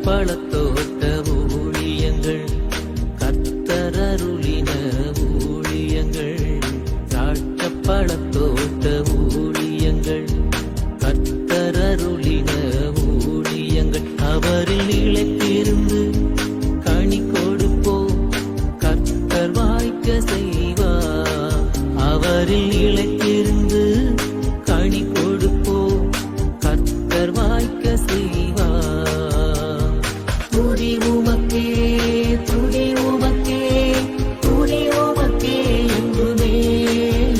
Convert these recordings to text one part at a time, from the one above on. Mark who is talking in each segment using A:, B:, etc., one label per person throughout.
A: பழத்தோட்ட ஊழியங்கள் கத்தரருளின ஊழியங்கள் திராட்சை பழத்தோட்ட ஊழியங்கள் கத்தரருளின ஊழியங்கள் அவரில் நிலைத்திருந்து கனி கொடுப்போம் கத்தர் வாய்க்க செய்வார் அவரில் நிலைத்திருந்து கனி கொடுப்போம் கத்தர் வாய்க்க செய்வார் துதி உமக்கே துதி உமக்கே துதி உமக்கே என்றுமே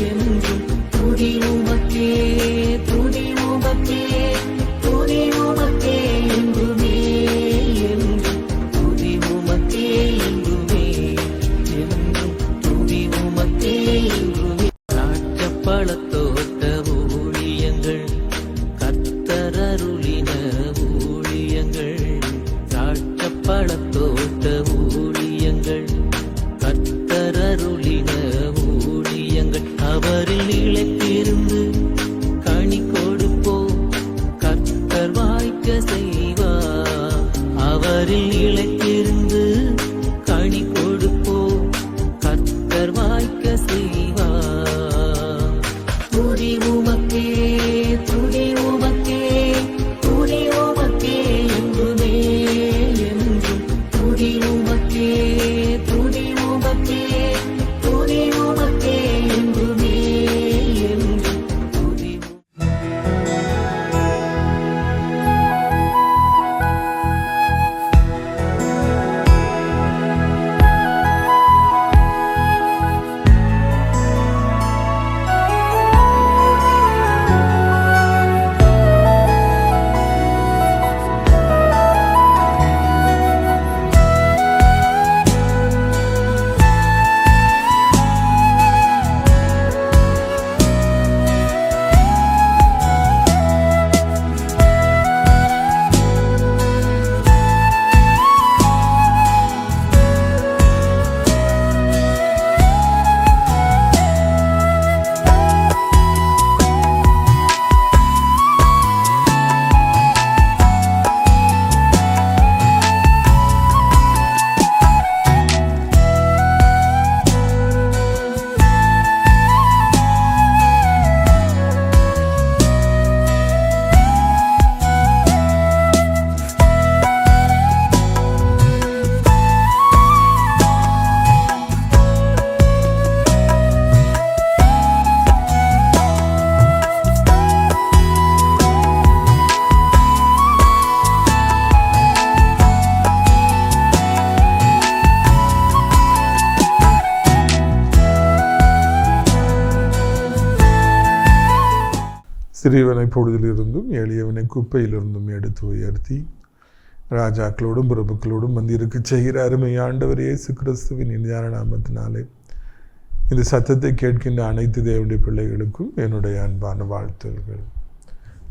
A: என்றும் துதி உமக்கே துதி உமக்கே துதி உமக்கே என்றுமே என்றும் துதி உமக்கே என்றுமே என்றும் துதி உமக்கே என்றுமே திராட்சை பழத்தோட்ட ஊழியங்கள் கத்தரருளின ஊழியங்கள் திராட்சை பழத்தோட்ட ஊழியங்கள் கத்தரருளின ஊழியங்கள் அவரில் நிலைத்திருந்து கனி கொடுப்போம் கத்தர் வாய்க்க செய்வார் அவரில் நிலைத்திருந்து கனி கொடுப்போம் கத்தர் வாய்க்க செய்வார் துதி உமக்கே துதி உமக்கே துதி உமக்கே என்றுமே என்றும் துதி உமக்கே துதி உமக்கே துதி உமக்கே என்றுமே என்றும் துதி
B: சிறியவனை பொழுதிலிருந்தும் எளியவனை குப்பையிலிருந்தும் எடுத்து உயர்த்தி ராஜாக்களோடும் பிரபுக்களோடும் வந்திருக்க செய்கிற அருமை ஆண்டவர் இயேசு கிறிஸ்துவின் இனிதான நாமத்தினாலே இந்த சத்தத்தை கேட்கின்ற அனைத்து தேவனுடைய பிள்ளைகளுக்கும் என்னுடைய அன்பான வாழ்த்துகள்.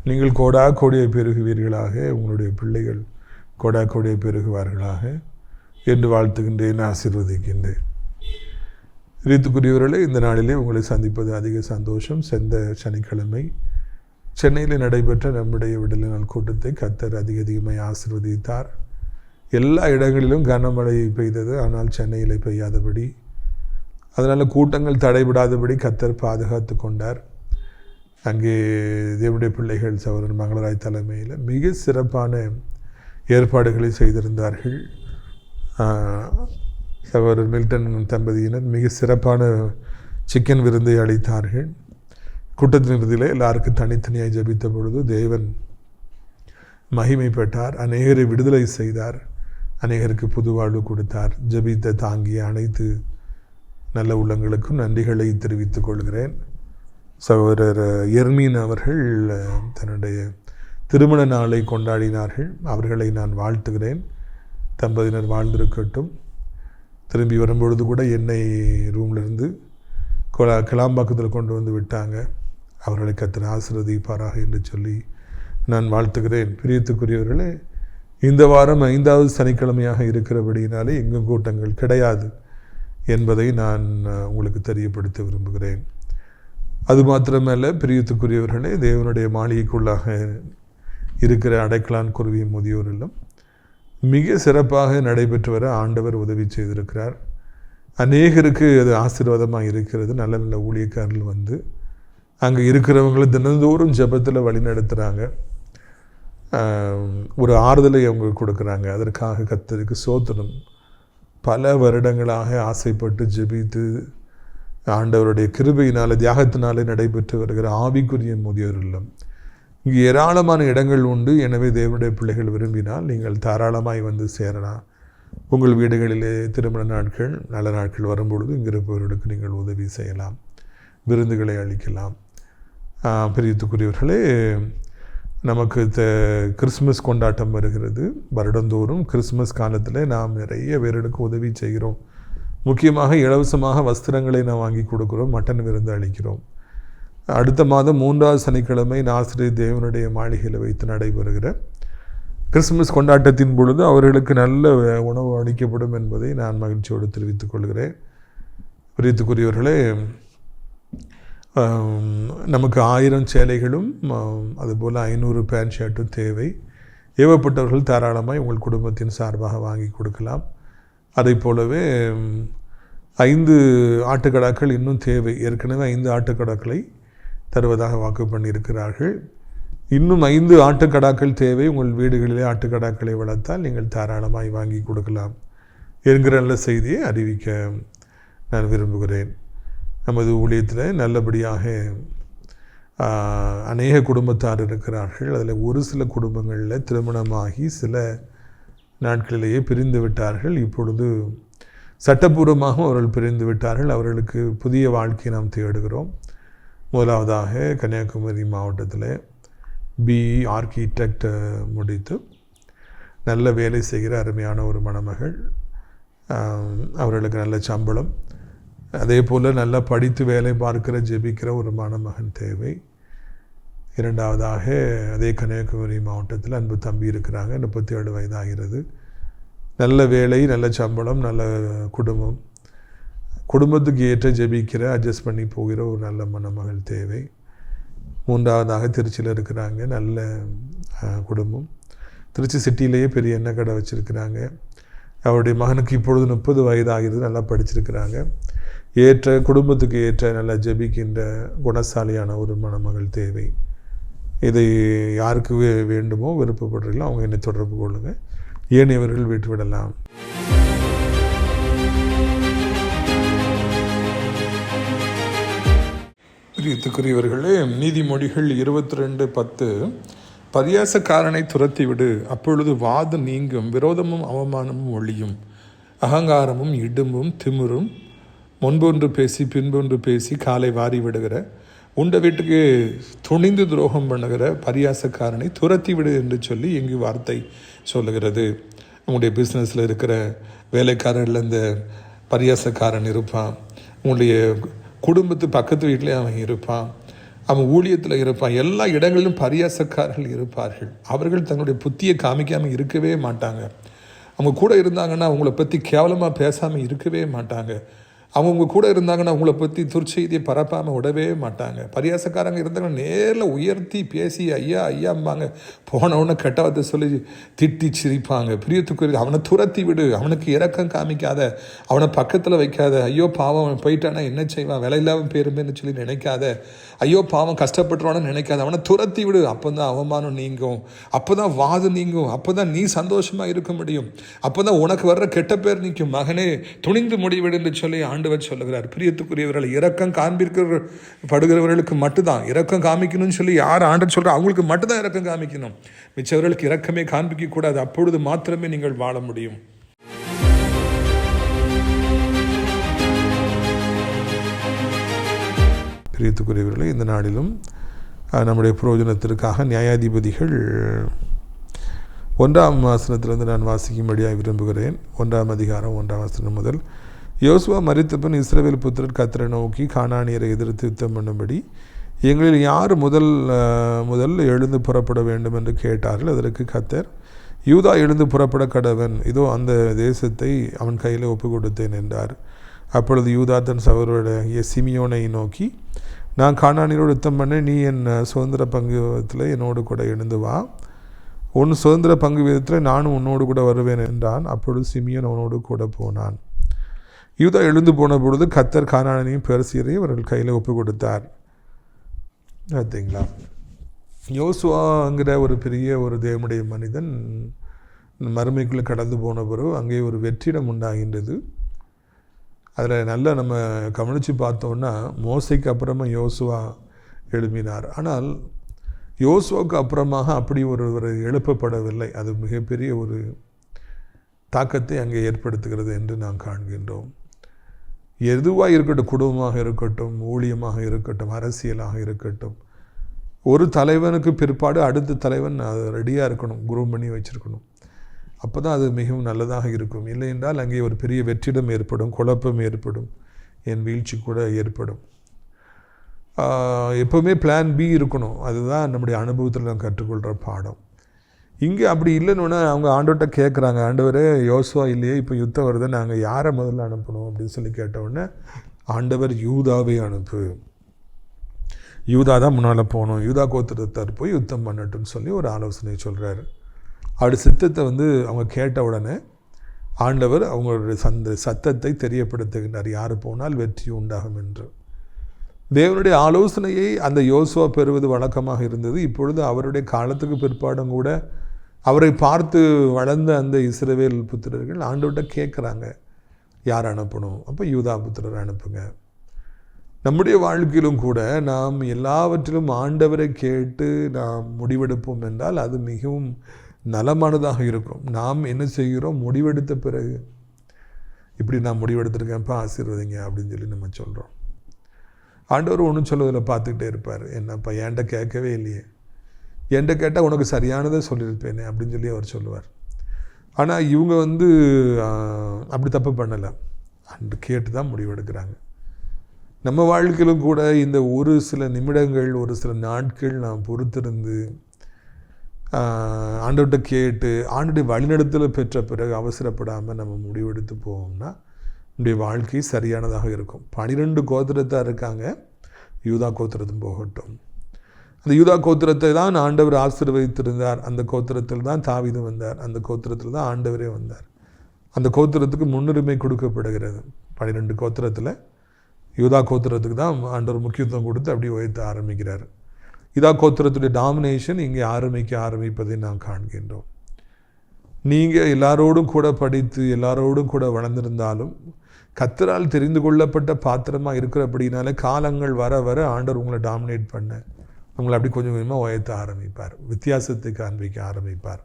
B: நீங்கள் கோடா கோடியை பெருகுவீர்களாக, உங்களுடைய பிள்ளைகள் கோடா கோடியை பெருகுவார்களாக என்று வாழ்த்துகின்றேன், ஆசீர்வதிக்கின்றேன். ரீத்துக்குரியவர்களே, இந்த நாளிலே உங்களை சந்திப்பது அதிக சந்தோஷம். சென்ற சனிக்கிழமை சென்னையில் நடைபெற்ற நம்முடைய விடுதலை நாள் கூட்டத்தை கர்த்தர் அதிகமாய் ஆசீர்வதித்தார். எல்லா இடங்களிலும் கனமழை பெய்தது, ஆனால் சென்னையில் பெய்யாதபடி, அதனால் கூட்டங்கள் தடைபடாதபடி கர்த்தர் பாதுகாத்து கொண்டார். அங்கே தேவனுடைய பிள்ளைகள் சகோதரன் மங்களராய் தலைமையில் மிக சிறப்பான ஏற்பாடுகளை செய்திருந்தார்கள். சகோதரர் மில்டன் தம்பதியினர் மிக சிறப்பான சிக்கன் விருந்தை அளித்தார்கள். கூட்டத்தின் இறுதியில் எல்லாருக்கும் தனித்தனியாக ஜெபித்த பொழுது தேவன் மகிமைப்பட்டார். அநேகரை விடுதலை செய்தார், அநேகருக்கு புது வாழ்வு கொடுத்தார். ஜெபித்த தாங்கிய அனைத்து நல்ல உள்ளங்களுக்கும் நன்றிகளை தெரிவித்துக் கொள்கிறேன். சகோதரர் எர்மீன் அவர்கள் தன்னுடைய திருமண நாளை கொண்டாடினார்கள். அவர்களை நான் வாழ்த்துகிறேன். தம்பதியினர் வாழ்ந்திருக்கட்டும். திரும்பி வரும்பொழுது கூட என்னை ரூம்லேருந்து கிளாம்பாக்கத்தில் கொண்டு வந்து விட்டாங்க. அவர்களை கர்த்தர் ஆசீர்வதிப்பாராக என்று சொல்லி நான் வாழ்த்துகிறேன். பிரியத்துக்குரியவர்களே, இந்த வாரம் 5வது சனிக்கிழமையாக இருக்கிறபடியினாலே எங்கும் கூட்டங்கள் கிடையாது என்பதை நான் உங்களுக்கு தெரியப்படுத்த விரும்புகிறேன். அது மாத்திரமல்ல, மிக சிறப்பாக நடைபெற்று வர ஆண்டவர் உதவி செய்திருக்கிறார். அநேகருக்கு அது ஆசீர்வாதமாக இருக்கிறது. நல்ல நல்ல ஊழியக்காரர்கள் வந்து அங்கே இருக்கிறவங்களை தினந்தோறும் ஜெபத்தில் வழி நடத்துகிறாங்க. ஒரு ஆறுதலை அவங்க கொடுக்குறாங்க. அதற்காக கர்த்தருக்கு ஸ்தோத்திரம். பல வருடங்களாக ஆசைப்பட்டு ஜெபித்து ஆண்டவருடைய கிருபையினால் தியாகத்தினாலே நடைபெற்று வருகிற ஆவிக்குரிய முதியோர் இல்லம். இங்கே ஏராளமான இடங்கள் உண்டு. எனவே தேவனுடைய பிள்ளைகள் விரும்பினால் நீங்கள் தாராளமாய் வந்து சேரலாம். உங்கள் வீடுகளிலே திருமண நாட்கள் நல்ல நாட்கள் வரும்பொழுது இங்கே இருப்பவர்களுக்கு நீங்கள் உதவி செய்யலாம், விருந்துகளை அளிக்கலாம். பிரியத்துக்குரியவர்களே, நமக்கு கிறிஸ்மஸ் கொண்டாட்டம் வருகிறது. வருடந்தோறும் கிறிஸ்மஸ் காலத்தில் நாம் நிறைய பேருக்கு உதவி செய்கிறோம். முக்கியமாக இலவசமாக வஸ்திரங்களை நாம் வாங்கி கொடுக்குறோம், மட்டன் விருந்து அளிக்கிறோம். அடுத்த மாதம் 3வது சனிக்கிழமை நாசரேத் தேவனுடைய மாளிகையில் வைத்து நடைபெறுகிற கிறிஸ்மஸ் கொண்டாட்டத்தின் பொழுது அவர்களுக்கு நல்ல உணவு அளிக்கப்படும் என்பதை நான் மகிழ்ச்சியோடு தெரிவித்துக் கொள்கிறேன். பிரியத்துக்குரியவர்களே, நமக்கு 1000 சேலைகளும் அதுபோல் 500 பேண்ட் ஷர்ட்டும் தேவை. ஏவப்பட்டவர்கள் தாராளமாக உங்கள் குடும்பத்தின் சார்பாக வாங்கி கொடுக்கலாம். அதை போலவே 5 ஆட்டுக்கடாக்கள் இன்னும் தேவை. ஏற்கனவே 5 ஆட்டுக்கடாக்களை தருவதாக வாக்கு பண்ணியிருக்கிறார்கள். இன்னும் 5 ஆட்டுக்கடாக்கள் தேவை. உங்கள் வீடுகளிலே ஆட்டுக்கடாக்களை வளர்த்தால் நீங்கள் தாராளமாய் வாங்கி கொடுக்கலாம் என்கிற நல்ல செய்தியை அறிவிக்க நான் விரும்புகிறேன். நமது ஊழியத்தில் நல்லபடியாக அநேக குடும்பத்தார் இருக்கிறார்கள். அதில் ஒரு சில குடும்பங்களில் திருமணமாகி சில நாட்களிலேயே பிரிந்து விட்டார்கள். இப்பொழுது சட்டப்பூர்வமாக அவர்கள் பிரிந்து விட்டார்கள். அவர்களுக்கு புதிய வாழ்க்கையை நாம் தேடுகிறோம். முதலாவதாக கன்னியாகுமரி மாவட்டத்தில் பிஇ ஆர்கிடெக்ட் முடித்து நல்ல வேலை செய்கிற அருமையான ஒரு மணமகள், அவர்களுக்கு நல்ல சம்பளம், அதே போல் நல்லா படித்து வேலை பார்க்கிற ஜெபிக்கிற ஒரு மணமகன் தேவை. இரண்டாவதாக அதே கன்னியாகுமரி மாவட்டத்தில் அன்பு தம்பி இருக்கிறாங்க, 37 வயதாகிறது. நல்ல வேலை, நல்ல சம்பளம், நல்ல குடும்பம், குடும்பத்துக்கு ஏற்ற ஜெபிக்கிற அட்ஜஸ்ட் பண்ணி போகிற ஒரு நல்ல மணமகள் தேவை. மூன்றாவதாக திருச்சியில் இருக்கிறாங்க, நல்ல குடும்பம், திருச்சி சிட்டியிலேயே பெரிய எண்ணெய் கடை வச்சுருக்கிறாங்க. அவருடைய மகனுக்கு இப்பொழுது 30 வயதாகிறது, நல்லா படிச்சிருக்கிறாங்க. ஏற்ற குடும்பத்துக்கு ஏற்ற நல்ல ஜெபிக்கின்ற குணசாலியான ஒரு மணமகள் தேவை. இதை யாருக்கு வேண்டுமோ விருப்பப்படுறீங்களோ அவங்க என்னை தொடர்பு கொள்ளுங்கள். ஏனையவர்கள் விட்டுவிடலாம். பிரியத்துக்குரியவர்களே, நீதிமொழிகள் 22:10 பரியாசக்காரனை துரத்திவிடு, அப்பொழுது வாதம் நீங்கும், விரோதமும் அவமானமும் ஒழியும், அகங்காரமும் இடும்பும் திமிரும் முன்பொன்று பேசி பின்பொன்று பேசி காலை வாரி விடுகிற உண்ட வீட்டுக்கு துணிந்து துரோகம் பண்ணுகிற பரியாசக்காரனை துரத்தி விடு என்று சொல்லி இங்கு வார்த்தை சொல்லுகிறது. உங்களுடைய பிஸ்னஸில் இருக்கிற வேலைக்காரர்கள் இந்த பரியாசக்காரன் இருப்பான். உங்களுடைய குடும்பத்து பக்கத்து வீட்டிலே அவன் இருப்பான். அவன் ஊழியத்தில் இருப்பான். எல்லா இடங்களிலும் பரியாசக்காரர்கள் இருப்பார்கள். அவர்கள் தங்களுடைய புத்தியை காமிக்காமல் இருக்கவே மாட்டாங்க. அவங்க கூட இருந்தாங்கன்னா அவங்கள பற்றி கேவலமாக பேசாமல் இருக்கவே மாட்டாங்க. அவங்க கூட இருந்தாங்கன்னா அவங்கள பற்றி துர்ச்செய்தியை பரப்பாமல் விடவே மாட்டாங்க. பரியாசக்காரங்க இருந்தாங்கன்னா நேரில் உயர்த்தி பேசி ஐயா ஐயாம்பாங்க. போனவொன்னே கெட்டவத்தை சொல்லி திட்டி சிரிப்பாங்க. பிரியத்துக்குரிய அவனை துரத்தி விடு, அவனுக்கு இரக்கம் காமிக்காத, அவனை பக்கத்தில் வைக்காத. ஐயோ பாவம் அவன் போயிட்டானா என்ன செய்வான், விலை இல்லாமல் பேருமேன்னு சொல்லி நினைக்காத. ஐயோ பாவம் கஷ்டப்பட்டுருவான்னு நினைக்காத. அவனை துரத்தி விடு. அப்போ தான் அவமானம் நீங்கும், அப்போ தான் வாதம் நீங்கும், அப்போ தான் நீ சந்தோஷமாக இருக்க முடியும், அப்போ தான் உனக்கு வர்ற கெட்ட பேர் நிற்கும். மகனே துணிந்து முடிவிடு என்று சொல்லி ஆண்டவர் சொல்லுகிறார். பிரியத்துக்குரியவர்கள், இரக்கம் காண்பிக்கப்படுகிறவர்களுக்கு மட்டும்தான் இரக்கம் காமிக்கணும்னு சொல்லி யார் ஆண்டவர் சொல்கிறார் அவங்களுக்கு மட்டும்தான் இரக்கம் காமிக்கணும். மிச்சவர்களுக்கு இரக்கமே காண்பிக்க கூடாது. அப்பொழுது மாத்திரமே நீங்கள் வாழ முடியும். பிரியத்துக்குரியவர்களே, இந்த நாளிலும் நம்முடைய பிரயோஜனத்திற்காக நியாயாதிபதிகள் 1ஆம் வசனத்திலிருந்து நான் வாசிக்கும்படியாக விரும்புகிறேன். 1ஆம் அதிகாரம் 1ஆம் வசனம் முதல். யோசுவா மரித்தபின் இஸ்ரவேல் புத்திரர் கர்த்தரை நோக்கி கானானியரை எதிர்த்து யுத்தம் பண்ணும்படி எங்களில் யார் முதல் எழுந்து புறப்பட வேண்டும் என்று கேட்டார்கள். அதற்கு கர்த்தர், யூதா எழுந்து புறப்பட கடவன், இதோ அந்த தேசத்தை அவன் கையில் ஒப்பு கொடுத்தேன் என்றார். அப்பொழுது யூதா தன் சகோதரருடைய சிமியோனை நோக்கி, நான் கானானியரோடு யுத்தம் பண்ண, நீ என் சுதந்திர பங்குத்தில் என்னோடு கூட எழுந்து வா, உன் சுதந்திர பங்கு வீதத்தில் நானும் உன்னோடு கூட வருவேன் என்றான். அப்பொழுது சிமியோன் அவனோடு கூட போனான். யூதா எழுந்து போன பொழுது கர்த்தர் கானானையும் பெர்சியரையும் அவர்கள் கையில் ஒப்பு கொடுத்தார். பார்த்தீங்களா, யோசுவாங்கிற ஒரு பெரிய ஒரு தேவனுடைய மனிதன் மறுமைக்குள்ளே கடந்து போன பிறகு அங்கே ஒரு வெற்றிடம் உண்டாகின்றது. அதில் நல்லா நம்ம கவனித்து பார்த்தோன்னா மோசைக்கு அப்புறமா யோசுவா எழுப்பினார். ஆனால் யோசுவாவுக்கு அப்புறமாக அப்படி ஒரு எழுப்பப்படவில்லை. அது மிகப்பெரிய ஒரு தாக்கத்தை அங்கே ஏற்படுத்துகிறது என்று நாம் காண்கின்றோம். எதுவாக இருக்கட்டும், குடும்பமாக இருக்கட்டும், ஊழியமாக இருக்கட்டும், அரசியலாக இருக்கட்டும், ஒரு தலைவனுக்கு பிற்பாடு அடுத்த தலைவன் அது ரெடியாக இருக்கணும், குரூம் பண்ணி வச்சுருக்கணும். அப்போ தான் அது மிகவும் நல்லதாக இருக்கும். இல்லை என்றால் அங்கே ஒரு பெரிய வெற்றிடம் ஏற்படும், குழப்பம் ஏற்படும், என் வீழ்ச்சி கூட ஏற்படும். எப்போவுமே பிளான் பி இருக்கணும். அதுதான் நம்முடைய அனுபவத்தில் நாம் கற்றுக்கொள்கிற பாடம். இங்கே அப்படி இல்லைன்னு அவங்க ஆண்டவர்கிட்ட கேட்குறாங்க, ஆண்டவரே யோசுவா இல்லையே, இப்போ யுத்தம் வருது, நாங்கள் யாரை முதல்ல அனுப்பணும் அப்படின்னு சொல்லி கேட்டவுடனே ஆண்டவர் யூதாவை அனுப்பு, யூதா தான் முன்னால் போகணும், யூதா கோத்திரத்தார் போய் யுத்தம் பண்ணட்டும்னு சொல்லி ஒரு ஆலோசனை சொல்கிறாரு. அப்படி சித்தத்தை அவங்க கேட்ட உடனே ஆண்டவர் அவங்களுடைய சத்தத்தை தெரியப்படுத்துகின்றார், யார் போனால் வெற்றி உண்டாகும் என்று. தேவனுடைய ஆலோசனையை அந்த யோசுவா பெறுவது வழக்கமாக இருந்தது. இப்பொழுது அவருடைய காலத்துக்கு பிற்பாடும் கூட அவரை பார்த்து வளர்ந்த அந்த இஸ்ரவேல் புத்திரர்கள் ஆண்டவர்கிட்ட கேட்குறாங்க, யார் அனுப்பணும்? அப்போ யூதா புத்திரர் அனுப்புங்க. நம்முடைய வாழ்க்கையிலும் கூட நாம் எல்லாவற்றிலும் ஆண்டவரை கேட்டு நாம் முடிவெடுப்போம் என்றால் அது மிகவும் நலமானதாக இருக்கும். நாம் என்ன செய்கிறோம்? முடிவெடுத்த பிறகு இப்படி நான் முடிவெடுத்திருக்கேன்ப்பா, ஆசீர்வதிங்க அப்படின்னு சொல்லி நம்ம சொல்கிறோம். ஆண்டவர் ஒன்றும் சொல்லுவதில் பார்த்துக்கிட்டே இருப்பார். என்னப்பா என்கிட்ட கேட்கவே இல்லையே, என்கிட்ட கேட்டால் உனக்கு சரியானதை சொல்லியிருப்பேனே அப்படின்னு சொல்லி அவர் சொல்லுவார். ஆனால் இவங்க அப்படி தப்பு பண்ணலை, அன்று கேட்டு தான் முடிவெடுக்கிறாங்க. நம்ம வாழ்க்கையிலும் கூட இந்த ஒரு சில நிமிடங்கள், ஒரு சில நாட்கள் நாம் பொறுத்திருந்து ஆண்டவர்கிட்ட கேட்டு ஆண்டுடைய வழிநடத்தலை பெற்ற பிறகு அவசரப்படாமல் நம்ம முடிவெடுத்து போவோம்னா நம்முடைய வாழ்க்கை சரியானதாக இருக்கும். 12 கோத்திரத்தாக இருக்காங்க, யூதா கோத்திரத்தும் போகட்டும். அந்த யூதா கோத்திரத்தை தான் ஆண்டவர் ஆசீர்வதித்திருந்தார். அந்த கோத்திரத்தில் தான் தாவீது வந்தார், அந்த கோத்திரத்தில் தான் ஆண்டவரே வந்தார். அந்த கோத்திரத்துக்கு முன்னுரிமை கொடுக்கப்படுகிறது. 12 கோத்திரத்தில் யூதா கோத்திரத்துக்கு தான் ஆண்டவர் முக்கியத்துவம் கொடுத்து அப்படி உயர்த்த ஆரம்பிக்கிறார். யூதா கோத்திரத்துடைய டாமினேஷன் இங்கே ஆரம்பிப்பதை நாம் காண்கின்றோம். நீங்கள் எல்லாரோடும் கூட படித்து எல்லாரோடும் கூட வளர்ந்திருந்தாலும் கர்த்தரால் தெரிந்து கொள்ளப்பட்ட பாத்திரமாக இருக்கிறபடினாலே காலங்கள் வர வர ஆண்டவர் உங்களை டாமினேட் பண்ண உங்களை அப்படி கொஞ்சம் கொஞ்சமாக உயர்த்த ஆரம்பிப்பார், வித்தியாசத்தை காண்பிக்க ஆரம்பிப்பார்.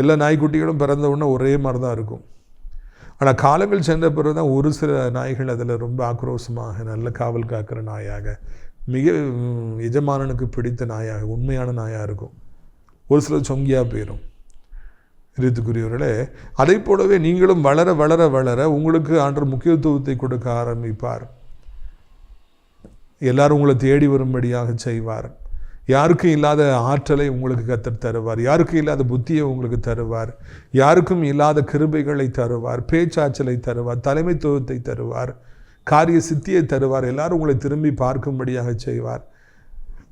B: எல்லா நாய்க்குட்டிகளும் பிறந்த உடனே ஒரே மாதிரி தான் இருக்கும். ஆனால் காலங்கள் சென்ற பிறகு தான் ஒரு சில நாய்கள் அதில் ரொம்ப ஆக்ரோஷமாக நல்ல காவல் காக்கிற நாயாக, மிக எஜமானனுக்கு பிடித்த நாயாக, உண்மையான நாயாக இருக்கும். ஒரு சிலர் சொங்கியாக போயிடும். இதுக்குரியவர்களே, அதை போலவே நீங்களும் வளர வளர வளர உங்களுக்கு ஆண்டவர் முக்கியத்துவத்தை கொடுக்க ஆரம்பிப்பார். எல்லாரும் உங்களை தேடி வரும்படியாக செய்வார். யாருக்கும் இல்லாத ஆற்றலை உங்களுக்கு கர்த்தர் தருவார், யாருக்கும் இல்லாத புத்தியை உங்களுக்கு தருவார், யாருக்கும் இல்லாத கிருபைகளை தருவார், பேச்சாற்றலை தருவார், தலைமைத்துவத்தை தருவார், காரிய சித்தியை தருவார். எல்லாரும் உங்களை திரும்பி பார்க்கும்படியாக செய்வார்.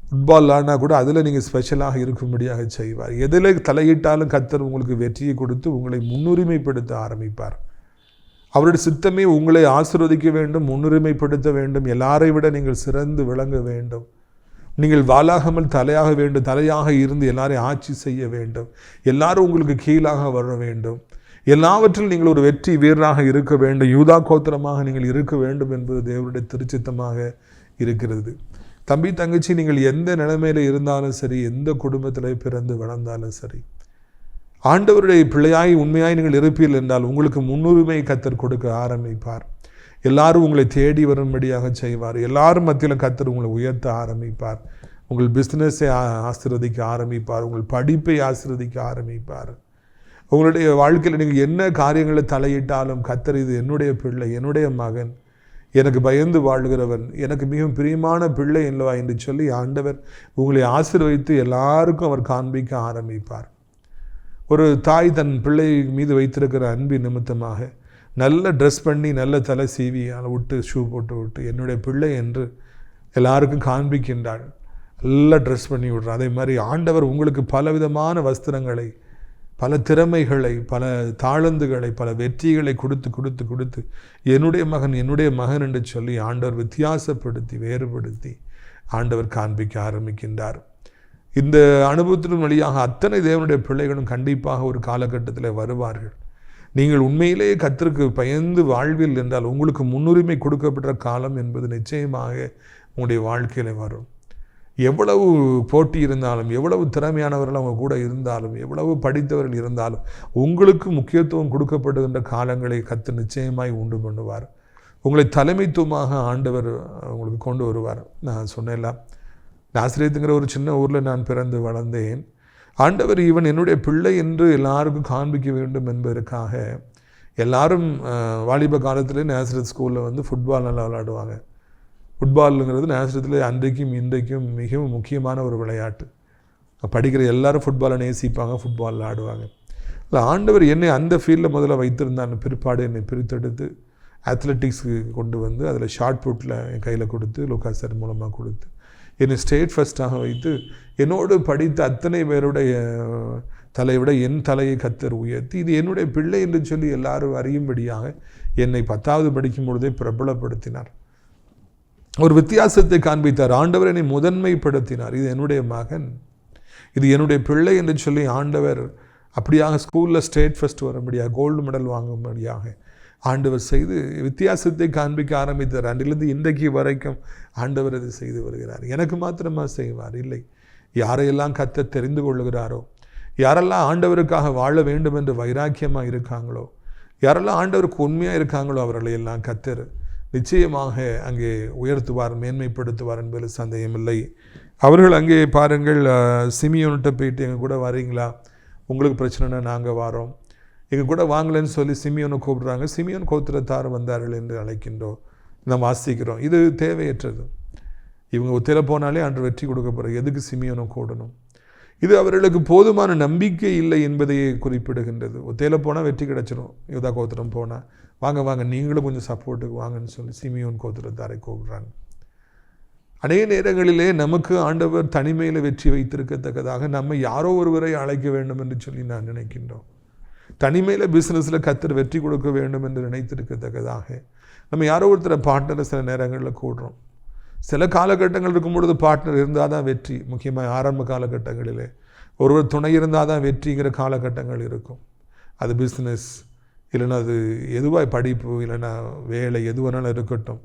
B: ஃபுட்பால் ஆடினா கூட அதில் நீங்கள் ஸ்பெஷலாக இருக்கும்படியாக செய்வார். எதில் தலையிட்டாலும் கர்த்தர் உங்களுக்கு வெற்றியை கொடுத்து உங்களை முன்னுரிமைப்படுத்த ஆரம்பிப்பார். அவருடைய சித்தமே உங்களை ஆசீர்வதிக்க வேண்டும், முன்னுரிமைப்படுத்த வேண்டும், எல்லாரை விட நீங்கள் சிறந்து விளங்க வேண்டும், நீங்கள் வாலாகாமல் தலையாக வேண்டும், தலையாக இருந்து எல்லாரையும் ஆட்சி செய்ய வேண்டும், எல்லாரும் உங்களுக்கு கீழாக வர வேண்டும், எல்லாவற்றிலும் நீங்கள் ஒரு வெற்றி வீரராக இருக்க வேண்டும், யூதா கோத்திரமாக நீங்கள் இருக்க வேண்டும் என்பது தேவனுடைய திருச்சித்தமாக இருக்கிறது. தம்பி தங்கச்சி, நீங்கள் எந்த நிலைமையில் இருந்தாலும் சரி, எந்த குடும்பத்தில் பிறந்து வளர்ந்தாலும் சரி, ஆண்டவருடைய பிள்ளையாய் உண்மையாய் நீங்கள் இருப்பீர்கள் என்றால் உங்களுக்கு முன்னுரிமை கர்த்தர் கொடுக்க ஆரம்பிப்பார். எல்லாரும் உங்களை தேடி வரும்படியாக செய்வார். எல்லாரும் மத்தியில் கர்த்தர் உங்களை உயர்த்த ஆரம்பிப்பார். உங்கள் பிஸ்னஸை ஆசீர்வதிக்க ஆரம்பிப்பார். உங்கள் படிப்பை ஆசீர்வதிக்க ஆரம்பிப்பார். உங்களுடைய வாழ்க்கையில் நீங்கள் என்ன காரியங்களை தலையிட்டாலும் கர்த்தர் இது என்னுடைய பிள்ளை, என்னுடைய மகன், எனக்கு பயந்து வாழ்கிறவன், எனக்கு மிகவும் பிரியமான பிள்ளை இல்லவா என்று சொல்லி ஆண்டவர் உங்களை ஆசீர்வதித்து எல்லாருக்கும் அவர் காண்பிக்க ஆரம்பிப்பார். ஒரு தாய் தன் பிள்ளை மீது வைத்திருக்கிற அன்பின் நிமித்தமாக நல்ல ட்ரெஸ் பண்ணி நல்ல தலை சீவி விட்டு ஷூ போட்டு விட்டு என்னுடைய பிள்ளை என்று எல்லாருக்கும் காண்பிக்கின்றாள். நல்லா ட்ரெஸ் பண்ணி விடுறார். அதே மாதிரி ஆண்டவர் உங்களுக்கு பலவிதமான வஸ்திரங்களை, பல திறமைகளை, பல தாளந்துகளை, பல வெற்றிகளை கொடுத்து கொடுத்து கொடுத்து என்னுடைய மகன் என்று சொல்லி ஆண்டவர் வித்தியாசப்படுத்தி வேறுபடுத்தி ஆண்டவர் காண்பிக்க ஆரம்பிக்கின்றார். இந்த அனுபவத்தின் வழியாக அத்தனை தேவனுடைய பிள்ளைகளும் கண்டிப்பாக ஒரு காலகட்டத்தில் வருவார்கள். நீங்கள் உண்மையிலேயே கர்த்தருக்கு பயந்து வாழ்வில் என்றால் உங்களுக்கு முன்னுரிமை கொடுக்கப்பட்ட காலம் என்பது நிச்சயமாக உங்களுடைய வாழ்க்கையில் வரும். எவ்வளவு போட்டி இருந்தாலும், எவ்வளவு திறமையானவர்கள் அவங்க கூட இருந்தாலும், எவ்வளவு படித்தவர்கள் இருந்தாலும் உங்களுக்கு முக்கியத்துவம் கொடுக்கப்படுகின்ற காலங்களை கர்த்தர் நிச்சயமாய் உண்டு பண்ணுவார். உங்களை தலைமைத்துவமாக ஆண்டவர் உங்களுக்கு கொண்டு வருவார். நான் சொன்னேன்ல, நாசரேத்துங்கிற ஒரு சின்ன ஊரில் நான் பிறந்து வளர்ந்தேன். ஆண்டவர் இவன் என்னுடைய பிள்ளை என்று எல்லாருக்கும் காண்பிக்க வேண்டும் என்பதற்காக எல்லாரும் வாலிப காலத்திலே நாசரேத் ஸ்கூலில் ஃபுட்பால் நல்லா விளையாடுவாங்க. ஃபுட்பாலுங்கிறது நேசத்தில் அன்றைக்கும் இன்றைக்கும் மிகவும் முக்கியமான ஒரு விளையாட்டு. படிக்கிற எல்லாரும் ஃபுட்பாலை நேசிப்பாங்க, ஃபுட்பாலில் ஆடுவாங்க. இல்லை, ஆண்டவர் என்னை அந்த ஃபீல்டில் முதல்ல வைத்திருந்தான்னு பிற்பாடு என்னை பிரித்தெடுத்து அத்லெட்டிக்ஸுக்கு கொண்டு வந்து அதில் ஷார்ட் புட்டில் என் கையில் கொடுத்து லூகாஸ் சார் மூலமாக கொடுத்து என்னை ஸ்டேட் ஃபஸ்ட்டாக வைத்து என்னோடு படித்த அத்தனை பேருடைய தலைவிட என் தலையை கர்த்தர் உயர்த்தி இது என்னுடைய பிள்ளை என்று சொல்லி எல்லாரும் அறியும்படியாக என்னை 10வது படிக்கும் பொழுதே பிரபலப்படுத்தினார். ஒரு வித்தியாசத்தை காண்பித்தார். ஆண்டவர் என்னை முதன்மைப்படுத்தினார். இது என்னுடைய மகன், இது என்னுடைய பிள்ளை என்று சொல்லி ஆண்டவர் அப்படியாக ஸ்கூலில் ஸ்டேட் ஃபஸ்ட் வரும்படியாக, கோல்டு மெடல் வாங்கும்படியாக ஆண்டவர் செய்து வித்தியாசத்தை காண்பிக்க ஆரம்பித்தார். அன்றிலிருந்து இன்றைக்கு வரைக்கும் ஆண்டவர் அதை செய்து வருகிறார். எனக்கு மாத்திரமா செய்வார்? இல்லை, யாரையெல்லாம் கர்த்தர் தெரிந்து கொள்ளுகிறாரோ, யாரெல்லாம் ஆண்டவருக்காக வாழ வேண்டும் என்று வைராக்கியமாக இருக்காங்களோ, யாரெல்லாம் ஆண்டவருக்கு உண்மையாக இருக்காங்களோ அவர்களை எல்லாம் கர்த்தர் நிச்சயமாக அங்கே உயர்த்துவார், மேன்மைப்படுத்துவார் என்பதில் சந்தேகமில்லை. அவர்கள் அங்கே பாருங்கள், சிமியோன்கிட்ட போயிட்டு எங்கள் கூட வரீங்களா, உங்களுக்கு பிரச்சனைனா நாங்கள் வாரோம், எங்கள் கூட வாங்கலன்னு சொல்லி சிமியோனை கூப்பிடுறாங்க. சிமியோன் கோத்திரத்தார் வந்தார்கள் என்று அழைக்கின்றோம், நம்ம வாசிக்கிறோம். இது தேவையற்றது. இவங்க ஒத்தையில் போனாலே அன்று வெற்றி கொடுக்க போகிற, எதுக்கு சிமியோனை கூடணும்? இது அவர்களுக்கு போதுமான நம்பிக்கை இல்லை என்பதையே குறிப்பிடுகின்றது. ஒத்தையில் போனால் வெற்றி கிடைச்சிடும். யூதா கோத்திரம் போனால் வாங்க வாங்க நீங்களும் கொஞ்சம் சப்போர்ட்டுக்கு வாங்கன்னு சொல்லி சிமியோன் கோத்திரத்தாரை கூப்பிடுறாங்க. அநேக நேரங்களிலே நமக்கு ஆண்டவர் தனிமையில் வெற்றி வைத்திருக்கத்தக்கதாக நம்ம யாரோ ஒருவரை அழைக்க வேண்டும் என்று சொல்லி நான் நினைக்கின்றோம். தனிமையில் பிஸ்னஸில் கர்த்தர் வெற்றி கொடுக்க வேண்டும் என்று நினைத்திருக்கத்தக்கதாக நம்ம யாரோ ஒருத்தரை பார்ட்னரை சில நேரங்களில் கூடுறோம். சில காலகட்டங்கள் இருக்கும் பொழுது பார்ட்னர் இருந்தால் தான் வெற்றி. முக்கியமாக ஆரம்ப காலகட்டங்களிலே ஒருவர் துணை இருந்தால் தான் வெற்றிங்கிற காலகட்டங்கள் இருக்கும். அது பிஸ்னஸ், இல்லைன்னா அது எதுவாக படிப்பு, இல்லைன்னா வேலை, எது வேணாலும் இருக்கட்டும்.